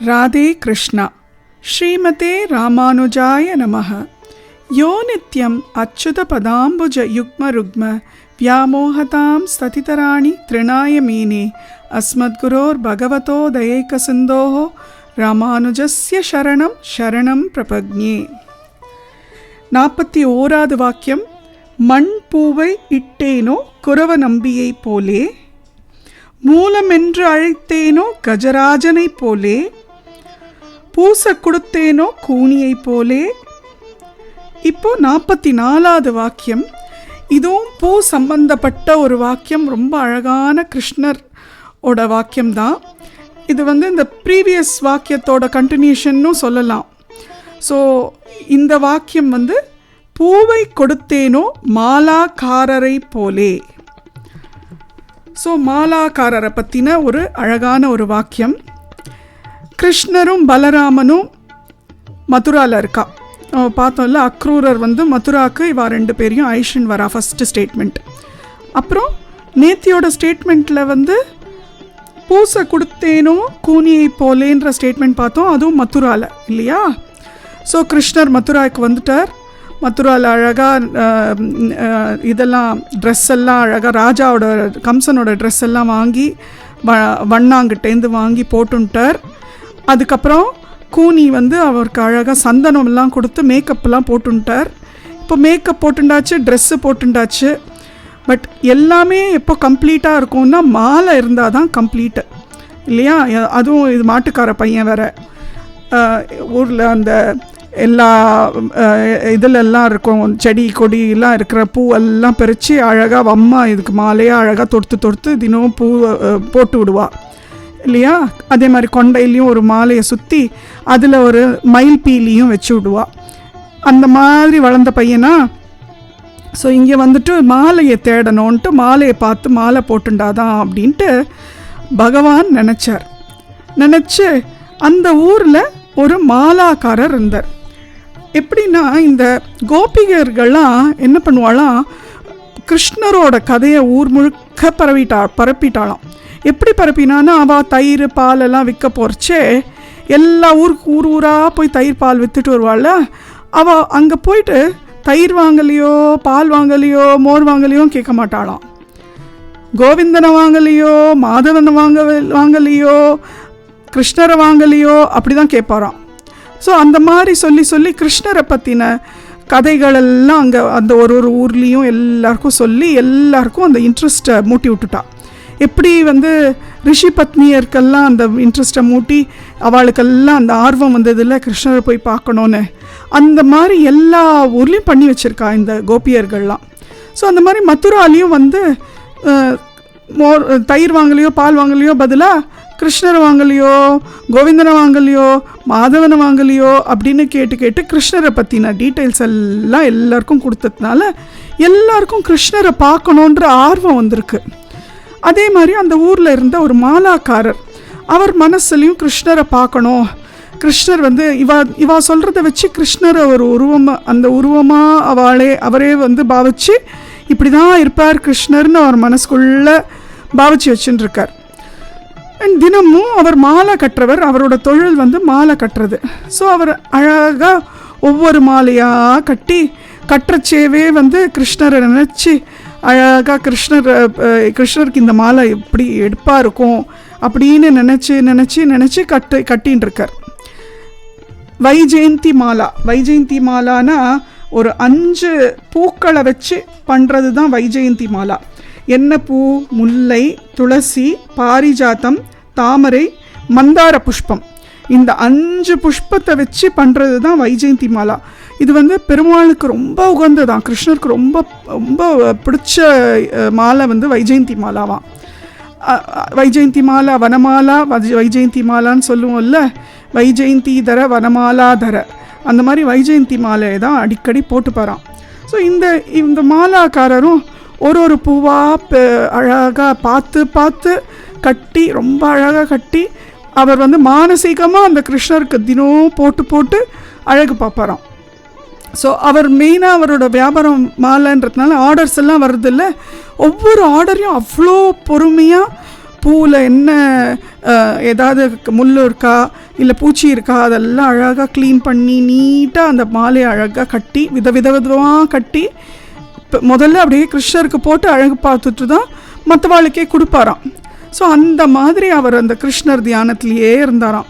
ராதே கிருஷ்ணா. ஸ்ரீமதே ராமானுஜாய நமஹ. யோ நித்யம் அச்சுத பதாம்புஜ யுக்ம ருக்ம வியாமோகதாம் ஸ்ததிதராணி த்ரிணாய மீனே அஸ்மத்குரோர் பகவதோ தயைக சிந்தோஹோ ராமானுஜஸ்ய சரணம் சரணம் பிரபக்ஞே. 41வது வாக்கியம். மண் பூவை இட்டேனோ குரவ நம்பியை போலே, மூலமென்று அழைத்தேனோ கஜராஜனை போலே, பூச கொடுத்தேனோ கூனியை போலே. இப்போ 44வது வாக்கியம். இதுவும் பூ சம்பந்தப்பட்ட ஒரு வாக்கியம். ரொம்ப அழகான கிருஷ்ணர் ஓட வாக்கியம்தான் இது. இந்த ப்ரீவியஸ் வாக்கியத்தோட கண்டினியூஷன்னு சொல்லலாம். ஸோ இந்த வாக்கியம் பூவை கொடுத்தேனோ மாலாக்காரரை போலே. ஸோ மாலாக்காரரை பற்றின ஒரு அழகான ஒரு வாக்கியம். கிருஷ்ணரும் பலராமனும் மதுராவில் இருக்கா. பார்த்தோம்ல, அக்ரூரர் மதுராவுக்கு இவா 2 பேரையும் ஐஷன் வரா ஃபஸ்ட்டு ஸ்டேட்மெண்ட். அப்புறம் நேத்தியோட ஸ்டேட்மெண்ட்டில் பூசை கொடுத்தேனோ கூனியை போலேன்ற ஸ்டேட்மெண்ட் பார்த்தோம். அதுவும் மதுராவில் இல்லையா. ஸோ கிருஷ்ணர் மதுராவுக்கு வந்துட்டார். மதுராவில் அழகாக இதெல்லாம் ட்ரெஸ் எல்லாம் அழகாக ராஜாவோட கம்சனோட ட்ரெஸ் எல்லாம் வாங்கி வண்ணாங்கிட்டேருந்து வாங்கி போட்டுட்டார். அதுக்கப்புறம் கூனி அவருக்கு அழகாக சந்தனம்லாம் கொடுத்து மேக்கப்லாம் போட்டுட்டார். இப்போ மேக்கப் போட்டுண்டாச்சு, ட்ரெஸ்ஸு போட்டுண்டாச்சு. பட் எல்லாமே எப்போ கம்ப்ளீட்டாக இருக்கும்னா மாலை இருந்தால் தான் கம்ப்ளீட்டு இல்லையா. அதுவும் இது மாட்டுக்கார பையன் வேறு. ஊரில் அந்த எல்லா இதிலெல்லாம் இருக்கும், செடி கொடியெல்லாம் இருக்கிற பூவெல்லாம் பறித்து அழகாக அம்மா இதுக்கு மாலையாக அழகாக தொடுத்து தினமும் பூ போட்டு விடுவா இல்லையா. அதே மாதிரி கொண்டையிலையும் ஒரு மாலையை சுற்றி அதில் ஒரு மயில் பீலியும் வச்சு விடுவா. அந்த மாதிரி வளர்ந்த பையனா. ஸோ இங்கே மாலையை தேடணுன்ட்டு மாலையை பார்த்து மாலை போட்டுண்டாதான் அப்படின்ட்டு பகவான் நினச்சி அந்த ஊரில் ஒரு மாலாக்காரர் இருந்தார். எப்படின்னா, இந்த கோபிகர்கள்லாம் என்ன பண்ணுவாளாம், கிருஷ்ணரோட கதையை ஊர் முழுக்க பரப்பிட்டாளாம். எப்படி பரப்பினான்னா, அவள் தயிர் பாலெல்லாம் விற்க போகிறச்சே எல்லா ஊராக போய் தயிர் பால் விற்றுட்டு வருவாள். அவள் அங்கே போயிட்டு தயிர் வாங்கலையோ பால் வாங்கலையோ மோர் வாங்கலையோ கேட்க மாட்டாளாம். கோவிந்தனை வாங்கலையோ மாதவனை வாங்கலையோ கிருஷ்ணரை வாங்கலையோ அப்படி தான் கேட்பாராம். ஸோ அந்த மாதிரி சொல்லி கிருஷ்ணரை பற்றின கதைகளெல்லாம் அங்கே அந்த ஒரு ஊர்லேயும் எல்லாருக்கும் சொல்லி எல்லாருக்கும் அந்த இன்ட்ரெஸ்ட்டை மூட்டி விட்டுட்டா. எப்படி ரிஷி பத்னியருக்கெல்லாம் அந்த இன்ட்ரெஸ்ட்டை மூட்டி அவளுக்கெல்லாம் அந்த ஆர்வம் வந்ததில்லை கிருஷ்ணரை போய் பார்க்கணுன்னு. அந்த மாதிரி எல்லா ஊர்லேயும் பண்ணி வச்சுருக்கா இந்த கோபியர்கள்லாம். ஸோ அந்த மாதிரி மதுராலையும் தயிர் வாங்கலையோ பால் வாங்கலையோ பதிலாக கிருஷ்ணரை வாங்கலையோ கோவிந்தனை வாங்கலையோ மாதவனை வாங்கலையோ அப்படின்னு கேட்டு கிருஷ்ணரை பற்றின டீட்டெயில்ஸ் எல்லாம் எல்லாருக்கும் கொடுத்ததுனால எல்லாருக்கும் கிருஷ்ணரை பார்க்கணுன்ற ஆர்வம் வந்திருக்கு. அதே மாதிரி அந்த ஊரில் இருந்த ஒரு மாலாக்காரர், அவர் மனசுலையும் கிருஷ்ணரை பார்க்கணும். கிருஷ்ணர் இவா சொல்கிறத வச்சு கிருஷ்ணரை ஒரு அந்த உருவமாக அவரே பாவிச்சு இப்படி தான் இருப்பார் கிருஷ்ணர்னு அவர் மனசுக்குள்ளே பாவிச்சு வச்சுட்டுருக்கார். அண்ட் தினமும் அவர் மாலை கட்டுறவர். அவரோட தொழில் மாலை கட்டுறது. ஸோ அவர் அழகாக ஒவ்வொரு மாலையாக கட்டுறச்சேவே கிருஷ்ணரை நினச்சி அழகாக கிருஷ்ணருக்கு இந்த மாலை எப்படி எடுப்பாக இருக்கும் அப்படின்னு நினச்சி கட்டின்னு இருக்கார். வைஜெயந்தி மாலானா ஒரு 5 பூக்களை வச்சு பண்ணுறது தான் வைஜெயந்தி மாலா. என்ன பூ? முல்லை, துளசி, பாரிஜாத்தம், தாமரை, மந்தார புஷ்பம். இந்த 5 புஷ்பத்தை வச்சு பண்ணுறது தான் வைஜெயந்தி மாலா. இது பெருமாளுக்கு ரொம்ப உகந்ததான். கிருஷ்ணருக்கு ரொம்ப ரொம்ப பிடிச்ச மாலை வைஜெயந்தி மாலாவாம். வைஜெயந்தி மாலா வனமாலா வைஜெயந்தி மாலான்னு சொல்லுவோம்ல, வைஜெயந்திதர வனமாலாதர. அந்த மாதிரி வைஜெயந்தி மாலையை தான் அடிக்கடி போட்டு போகிறான். ஸோ இந்த மாலாக்காரரும் ஒரு பூவாக அழகாக பார்த்து கட்டி ரொம்ப அழகாக கட்டி அவர் மானசீகமாக அந்த கிருஷ்ணருக்கு தினம் போட்டு அழகு பார்ப்பாராம். ஸோ அவர் மெயினாக அவரோட வியாபாரம் மாலைன்றதுனால ஆர்டர்ஸ் எல்லாம் வருதில்ல. ஒவ்வொரு ஆர்டரையும் அவ்வளோ பொறுமையாக பூவில் என்ன ஏதாவது முள் இருக்கா இல்லை பூச்சி இருக்கா அதெல்லாம் அழகாக க்ளீன் பண்ணி நீட்டாக அந்த மாலையை அழகாக கட்டி விதவிதமாக கட்டி முதல்ல அப்படியே கிருஷ்ணருக்கு போட்டு அழகு பார்த்துட்டு தான் மற்றவாளுக்கே கொடுப்பாராம். ஸோ அந்த மாதிரி அவர் அந்த கிருஷ்ணர் தியானத்திலேயே இருந்தாராம்.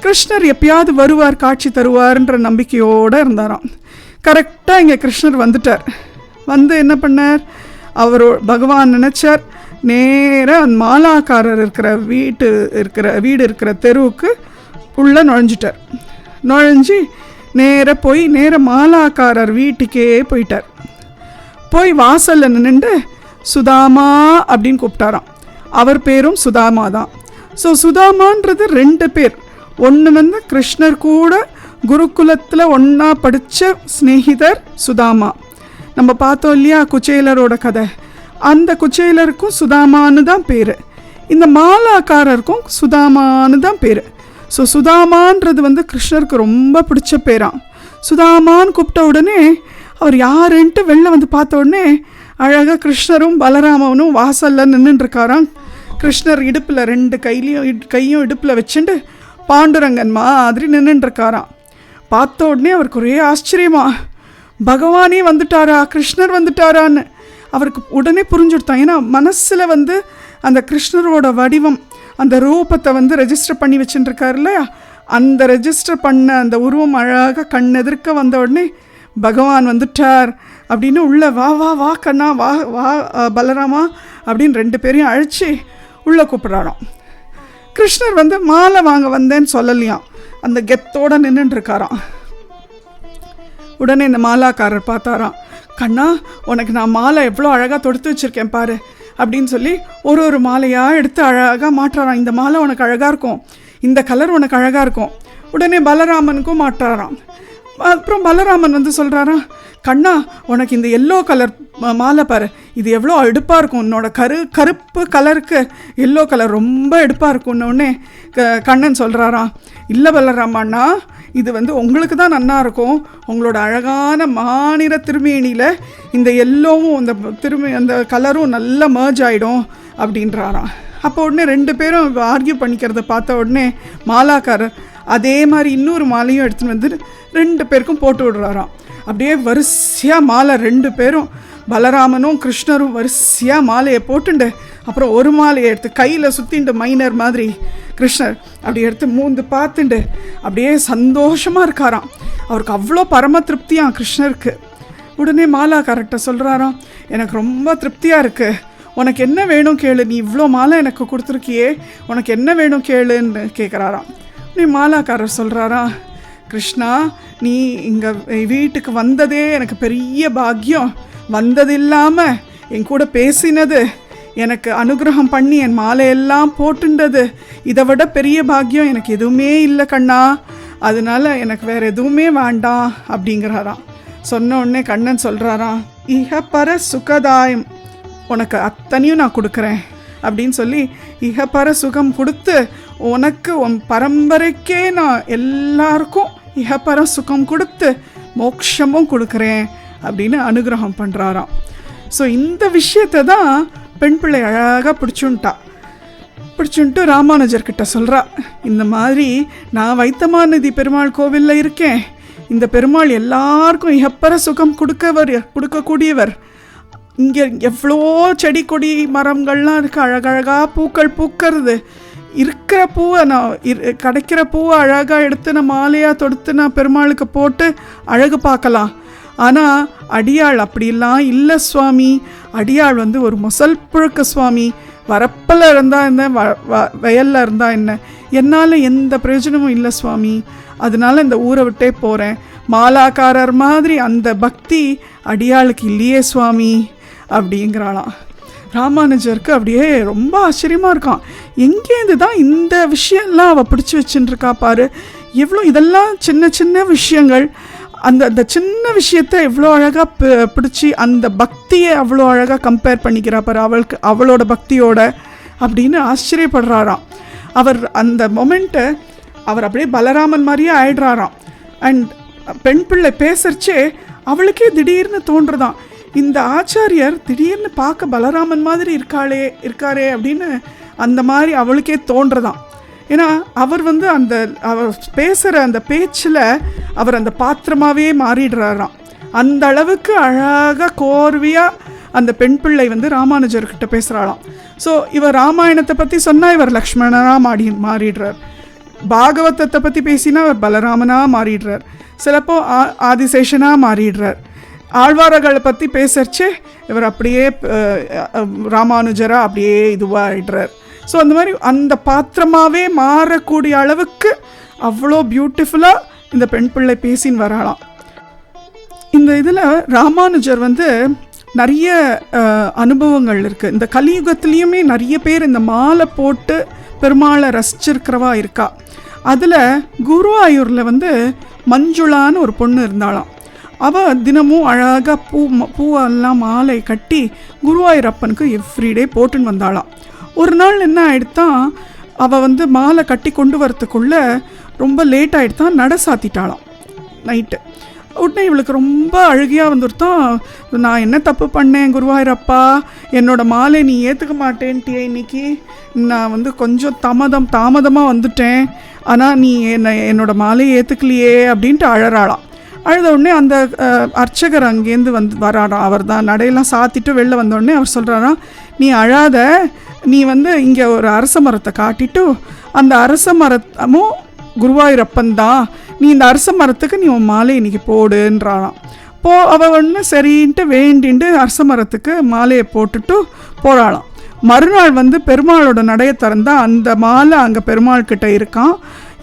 கிருஷ்ணர் எப்பயாவது வருவார், காட்சி தருவார்ன்ற நம்பிக்கையோடு இருந்தாராம். கரெக்டாக இங்கே கிருஷ்ணர் வந்துட்டார். வந்து என்ன பண்ணார், அவர் பகவான் நினச்சார், நேராக அந்த மாலாக்காரர் இருக்கிற வீடு இருக்கிற தெருவுக்கு உள்ளே நுழைஞ்சிட்டார். நுழைஞ்சி நேராக மாலாக்காரர் வீட்டுக்கே போயிட்டார். போய் வாசலில் நின்று சுதாமா அப்படின்னு கூப்பிட்டாராம். அவர் பேரும் சுதாமா தான். ஸோ சுதாமான்றது 2 பேர். ஒன்று வந்து கிருஷ்ணர் கூட குருகுலத்தில் ஒன்றா படித்த ஸ்நேகிதர் சுதாமா. நம்ம பார்த்தோம் இல்லையா குச்சேலரோட கதை, அந்த குச்சேலருக்கும் சுதாமானு தான் பேர். இந்த மாலாக்காரருக்கும் சுதாமானு தான் பேர். ஸோ சுதாமான்றது வந்து கிருஷ்ணருக்கு ரொம்ப பிடிச்ச பேராம். சுதாமான்னு கூப்பிட்ட உடனே அவர் யாருன்ட்டு வெளில வந்து பார்த்த உடனே அழகாக கிருஷ்ணரும் பலராமனும் வாசலில் நின்றுட்டுருக்காராம். கிருஷ்ணர் இடுப்பில் 2 கையும் இடுப்பில் வச்சுட்டு பாண்டுரங்கன் மாதிரி நின்றுட்டுருக்காராம். பார்த்த உடனே அவருக்கு ஒரே ஆச்சரியமா, பகவானே வந்துட்டாரா, கிருஷ்ணர் வந்துட்டாரான்னு அவருக்கு உடனே புரிஞ்சுடுத்தான். ஏன்னா மனசில் வந்து அந்த கிருஷ்ணரோட வடிவம், அந்த ரூபத்தை வந்து ரெஜிஸ்டர் பண்ணி வச்சுட்டுருக்காரு இல்லையா, அந்த ரெஜிஸ்டர் பண்ண அந்த உருவம் அழகாக கண் எதிர்க்க வந்த உடனே பகவான் வந்துட்டார் அப்படின்னு உள்ள வா வா வா கண்ணா வா வா பலராமா அப்படின்னு 2 பேரையும் அழைச்சி உள்ளே கூப்பிட்றாராம். கிருஷ்ணர் வந்து மாலை வாங்க வந்தேன்னு சொல்லலையாம், அந்த கெத்தோடு நின்றுட்டுருக்காராம். உடனே இந்த மாலாக்காரர் பார்த்தாராம், கண்ணா உனக்கு நான் மாலை எவ்வளோ அழகாக தொடுத்து வச்சுருக்கேன் பாரு அப்படின்னு சொல்லி ஒரு மாலையாக எடுத்து அழகாக மாட்டுறாராம். இந்த மாலை உனக்கு அழகாக இருக்கும், இந்த கலர் உனக்கு அழகாக இருக்கும். உடனே பலராமனுக்கும் மாட்டுறாராம். அப்புறம் பலராமன் வந்து சொல்கிறாராம், கண்ணா உனக்கு இந்த எல்லோ கலர் மாலை பாரு, இது எவ்வளோ எடுப்பாக இருக்கும், உன்னோட கருப்பு கலருக்கு எல்லோ கலர் ரொம்ப எடுப்பாக இருக்கும்னோடனே கண்ணன் சொல்கிறாராம், இல்லை பலராமண்ணா இது வந்து உங்களுக்கு தான் நன்னா இருக்கும், உங்களோட அழகான மாநிற திருமேனியில் இந்த எல்லோவும் அந்த கலரும் நல்லா மர்ஜ் ஆகிடும் அப்படின்றாராம். அப்போ உடனே 2 பேரும் ஆர்கியூ பண்ணிக்கிறத பார்த்த உடனே மாலாக்காரர் அதே மாதிரி இன்னொரு மாலையும் எடுத்துன்னு வந்து 2 பேருக்கும் போட்டு விடுறாராம். அப்படியே வரிசையாக மாலை 2 பேரும் பலராமனும் கிருஷ்ணரும் வரிசையாக மாலையை போட்டுண்டு அப்புறம் ஒரு மாலையை எடுத்து கையில் சுற்றிண்டு மைனர் மாதிரி கிருஷ்ணர் அப்படி எடுத்து மூந்து பார்த்துண்டு அப்படியே சந்தோஷமாக இருக்காராம். அவருக்கு அவ்வளோ பரம திருப்தியாம் கிருஷ்ணருக்கு. உடனே மாலாக்காரர்கிட்ட சொல்கிறாராம், எனக்கு ரொம்ப திருப்தியாக இருக்குது, உனக்கு என்ன வேணும் கேளு, நீ இவ்வளோ மாலை எனக்கு கொடுத்துருக்கியே, உனக்கு என்ன வேணும் கேளுன்னு கேட்குறாராம். நீ மாலாக்காரர் சொல்கிறாரா, கிருஷ்ணா நீ இங்கே வீட்டுக்கு வந்ததே எனக்கு பெரிய பாக்கியம், வந்தது இல்லாமல் என் கூட பேசினது, எனக்கு அனுகிரகம் பண்ணி என் மாலையெல்லாம் போட்டுண்டது, இதை விட பெரிய பாக்கியம் எனக்கு எதுவுமே இல்லை கண்ணா, அதனால எனக்கு வேறு எதுவுமே வேண்டாம் அப்படிங்கிறாராம். சொன்ன உடனே கண்ணன் சொல்கிறாராம், இஹபர சுகதாயம் உனக்கு அத்தனையும் நான் கொடுக்குறேன் அப்படின்னு சொல்லி இஹபர சுகம் கொடுத்து உனக்கு உன் பரம்பரைக்கே நான் எல்லாருக்கும் இஹபர சுகம் கொடுத்து மோட்சமும் கொடுக்குறேன் அப்படின்னு அனுகிரகம் பண்ணுறாராம். ஸோ இந்த விஷயத்தை தான் பெண் பிள்ளை அழகாக பிடிச்சுன்ட்டு ராமானுஜர்கிட்ட சொல்கிறா, இந்த மாதிரி நான் வைத்தமாநிதி பெருமாள் கோவிலில் இருக்கேன், இந்த பெருமாள் எல்லாருக்கும் இஹப்பர சுகம் கொடுக்கக்கூடியவர், இங்கே எவ்வளோ செடி கொடி மரங்கள்லாம் இருக்குது, அழகழகாக பூக்கள் பூக்கிறது, இருக்கிற பூவை நான் கிடைக்கிற பூவை அழகாக எடுத்து நான் மாலையாக தொடுத்து நான் பெருமாளுக்கு போட்டு அழகு பார்க்கலாம். ஆனால் அடியாள் அப்படிலாம் இல்லை சுவாமி, அடியாள் வந்து ஒரு முசல் புழுக்க சுவாமி, வரப்பில் இருந்தால் என்ன வயலில் இருந்தால் என்ன, என்னால் எந்த பிரயோஜனமும் இல்லை சுவாமி, அதனால இந்த ஊரை விட்டே போகிறேன், மாலாக்காரர் மாதிரி அந்த பக்தி அடியாளுக்கு இல்லையே சுவாமி அப்படிங்கிறாளாம். ராமானுஜருக்கு அப்படியே ரொம்ப ஆச்சரியமாக இருக்கான், எங்கேருந்து தான் இந்த விஷயம்லாம் அவள் பிடிச்சி வச்சுட்டுருக்கா பாரு, எவ்வளோ இதெல்லாம் சின்ன சின்ன விஷயங்கள், அந்த சின்ன விஷயத்தை எவ்வளோ அழகாக பிடிச்சி அந்த பக்தியை அவ்வளோ அழகாக கம்பேர் பண்ணிக்கிறா பாரு அவளோட பக்தியோட அப்படின்னு ஆச்சரியப்படுறாராம். அவர் அந்த மொமெண்ட்டை அவர் அப்படியே பலராமன் மாதிரியே ஆயிடுறாராம். அண்ட் பெண் பிள்ளை பேசுறச்சே அவளுக்கே திடீர்னு தோன்றுதான், இந்த ஆச்சாரியர் திடீர்னு பார்க்க பலராமன் மாதிரி இருக்காரே அப்படின்னு அந்த மாதிரி அவளுக்கே தோன்றதான். ஏன்னா அவர் வந்து அவர் பேசுகிற அந்த பேச்சில் அவர் அந்த பாத்திரமாகவே மாறிடுறாராம். அந்த அளவுக்கு அழகாக கோர்வையாக அந்த பெண் பிள்ளை வந்து ராமானுஜர்கிட்ட பேசுகிறாளாம். ஸோ இவர் ராமாயணத்தை பற்றி சொன்னால் இவர் லக்ஷ்மணனாக மாறிடுறார். பாகவதத்தை பற்றி பேசினா அவர் பலராமனாக மாறிடுறார். சிலப்போ ஆதிசேஷனாக மாறிடுறார். ஆழ்வார்களை பற்றி பேசறச்சே இவர் அப்படியே ராமானுஜராக அப்படியே இதுவாக ஆகிடுறார். ஸோ அந்த மாதிரி அந்த பாத்திரமாகவே மாறக்கூடிய அளவுக்கு அவ்வளோ பியூட்டிஃபுல்லாக இந்த பெண் பிள்ளை பேசின்னு வராளாம். இந்த இதில் ராமானுஜர் வந்து நிறைய அனுபவங்கள் இருக்குது. இந்த கலியுகத்துலேயுமே நிறைய பேர் இந்த மாலை போட்டு பெருமாளை ரசிச்சிருக்கிறவா இருக்கா. அதில் குருவாயூரில் வந்து மஞ்சுளான்னு ஒரு பொண்ணு இருந்தாளாம். அவள் தினமும் அழகாக பூவெல்லாம் மாலை கட்டி குருவாயூரப்பனுக்கு எவ்ரிடே போட்டுன்னு வந்தாளாம். ஒரு நாள் என்ன ஆகிடுத்தான், அவள் வந்து மாலை கட்டி கொண்டு வரத்துக்குள்ளே ரொம்ப லேட் ஆகிடுத்தான், நட சாத்திட்டாளாம் நைட்டு. உடனே இவளுக்கு ரொம்ப அழுகியாக வந்துருத்தான். நான் என்ன தப்பு பண்ணேன் குருவாயூரப்பா, என்னோடய மாலை நீ ஏற்றுக்க மாட்டேன்ட்டியே, இன்னைக்கு நான் வந்து கொஞ்சம் தாமதமாக வந்துட்டேன், ஆனால் நீ என்னோடய மாலையை ஏற்றுக்கலையே அப்படின்ட்டு அழறாளாம். அழுத உடனே அந்த அர்ச்சகர் அங்கேருந்து வராராம். அவர் தான் நடையெல்லாம் சாத்திட்டு வெளில வந்தோடனே அவர் சொல்கிறாராம், நீ அழாத, நீ வந்து இங்கே ஒரு அரச மரத்தை காட்டிட்டு அந்த அரச மரமும் குருவாயூரப்பன் தான், நீ இந்த அரச மரத்துக்கு நீ உன் மாலை இன்றைக்கி போடுன்றாளாம். அவள் ஒன்று சரின்ட்டு வேண்டின்ட்டு அரச மரத்துக்கு மாலையை போட்டுட்டு போகிறாளாம். மறுநாள் வந்து பெருமாளோட நடையை திறந்தால் அந்த மாலை அங்கே பெருமாள் கிட்ட இருக்கான்.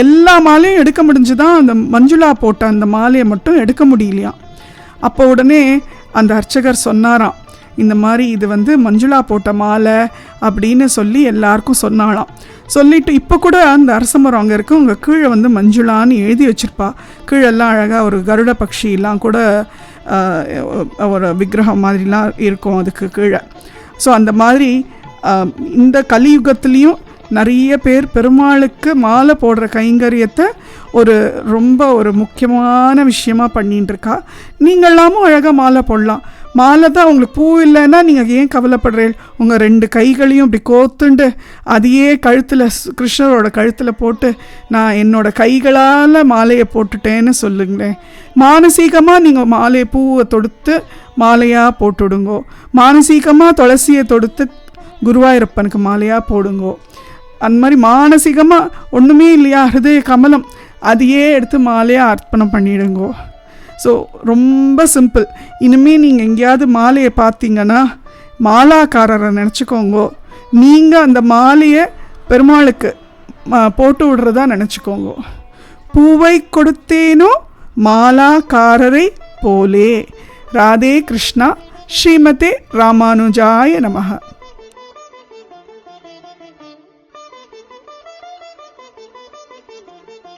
எல்லா மாலையும் எடுக்க முடிஞ்சுதான், அந்த மஞ்சுளா போட்ட அந்த மாலையை மட்டும் எடுக்க முடியலையாம். அப்போ உடனே அந்த அர்ச்சகர் சொன்னாராம், இந்த மாதிரி இது வந்து மஞ்சுளா போட்ட மாலை அப்படின்னு சொல்லி எல்லாருக்கும் சொன்னாலாம். சொல்லிவிட்டு இப்போ கூட அந்த அரசமரம் அங்கே இருக்குது, உங்கள் கீழே வந்து மஞ்சுளான்னு எழுதி வச்சுருப்பா. கீழெல்லாம் அழகாக ஒரு கருட பக்ஷிலாம் கூட ஒரு விக்கிரகம் மாதிரிலாம் இருக்கும் அதுக்கு கீழே. ஸோ அந்த மாதிரி இந்த கலியுகத்துலேயும் நிறைய பேர் பெருமாளுக்கு மாலை போடுற கைங்கரியத்தை ரொம்ப முக்கியமான விஷயமா பண்ணிட்டு இருக்கா. நீங்களாமும் அழகாக மாலை போடலாம். மாலை தான் உங்களுக்கு பூ இல்லைன்னா நீங்கள் ஏன் கவலைப்படுறீங்க? உங்கள் 2 கைகளையும் இப்படி கோத்துண்டு அதையே கழுத்தில், கிருஷ்ணரோட கழுத்தில் போட்டு நான் என்னோடய கைகளால் மாலையை போட்டுட்டேன்னு சொல்லுங்களேன். மானசீகமாக நீங்கள் மாலையை பூவை தொடுத்து மாலையாக போட்டுடுங்கோ. மானசீகமாக துளசியை தொடுத்து குருவாயூரப்பனுக்கு மாலையாக போடுங்கோ. அந்த மாதிரி மானசீகமாக ஒன்றுமே இல்லையா, ஹிருதய கமலம் அதையே எடுத்து மாலையாக அர்ப்பணம் பண்ணிடுங்கோ. ஸோ ரொம்ப சிம்பிள். இனிமேல் நீங்கள் எங்கேயாவது மாலையை பார்த்தீங்கன்னா மாலாக்காரரை நினச்சிக்கோங்கோ. நீங்கள் அந்த மாலையை பெருமாளுக்கு போட்டு விடுறதா நினச்சிக்கோங்கோ. பூவை கொடுத்தேனோ மாலாக்காரரை போலே. ராதே கிருஷ்ணா. ஸ்ரீமதே ராமானுஜாய நமஹ.